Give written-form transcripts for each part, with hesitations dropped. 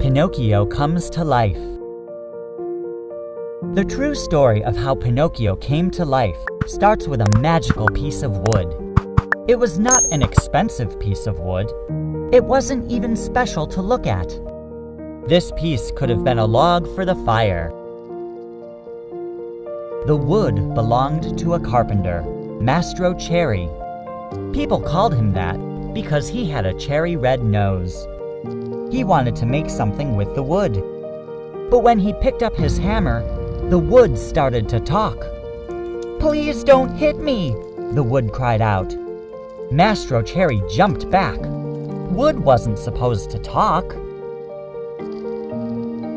Pinocchio comes to life. The true story of how Pinocchio came to life starts with a magical piece of wood. It was not an expensive piece of wood. It wasn't even special to look at. This piece could have been a log for the fire. The wood belonged to a carpenter, Mastro Cherry. People called him that because he had a cherry red nose. He wanted to make something with the wood. But when he picked up his hammer, the wood started to talk. "Please don't hit me," the wood cried out. Mastro Cherry jumped back. Wood wasn't supposed to talk.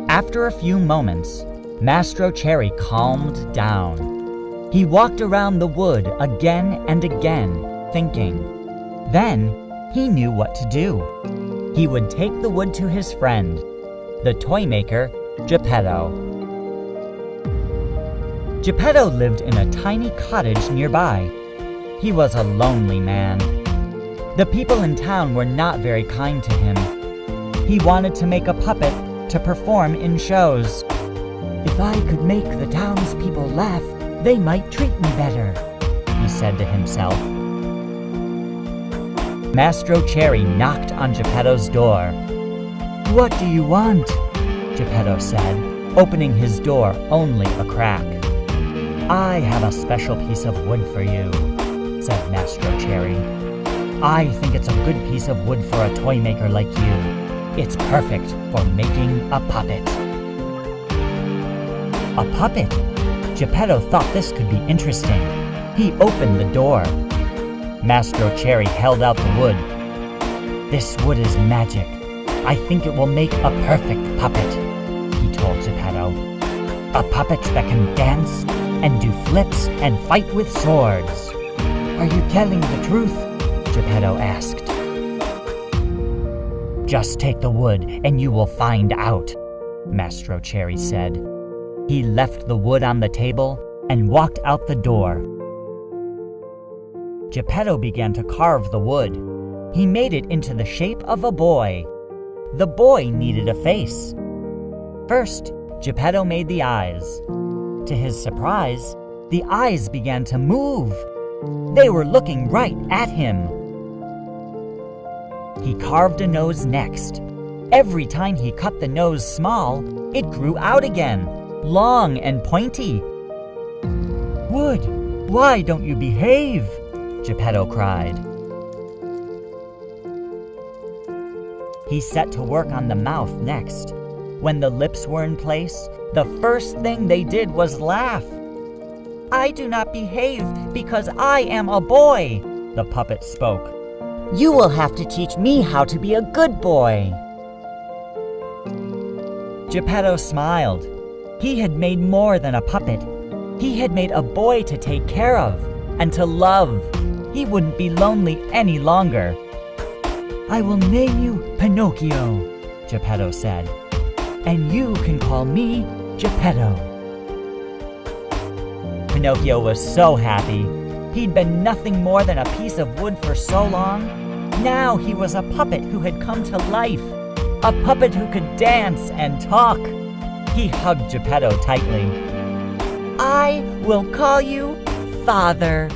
After a few moments, Mastro Cherry calmed down. He walked around the wood again and again, thinking. Then he knew what to do. He would take the wood to his friend, the toy maker, Geppetto. Geppetto lived in a tiny cottage nearby. He was a lonely man. The people in town were not very kind to him. He wanted to make a puppet to perform in shows. "If I could make the townspeople laugh, they might treat me better," he said to himself. Mastro Cherry knocked on Geppetto's door. "What do you want?" Geppetto said, opening his door only a crack. "I have a special piece of wood for you," said Mastro Cherry. "I think it's a good piece of wood for a toy maker like you. It's perfect for making a puppet." A puppet? Geppetto thought this could be interesting. He opened the door. Mastro Cherry held out the wood. "This wood is magic. I think it will make a perfect puppet," he told Geppetto. "A puppet that can dance and do flips and fight with swords." "Are you telling the truth?" Geppetto asked. "Just take the wood and you will find out," Mastro Cherry said. He left the wood on the table and walked out the door. Geppetto began to carve the wood. He made it into the shape of a boy. The boy needed a face. First, Geppetto made the eyes. To his surprise, the eyes began to move. They were looking right at him. He carved a nose next. Every time he cut the nose small, it grew out again, long and pointy. "Wood, why don't you behave?" Geppetto cried. He set to work on the mouth next. When the lips were in place, the first thing they did was laugh. "I do not behave because I am a boy," the puppet spoke. "You will have to teach me how to be a good boy." Geppetto smiled. He had made more than a puppet. He had made a boy to take care of and to love. He wouldn't be lonely any longer. "I will name you Pinocchio," Geppetto said. "And you can call me Geppetto." Pinocchio was so happy. He'd been nothing more than a piece of wood for so long. Now he was a puppet who had come to life. A puppet who could dance and talk. He hugged Geppetto tightly. "I will call you Father,"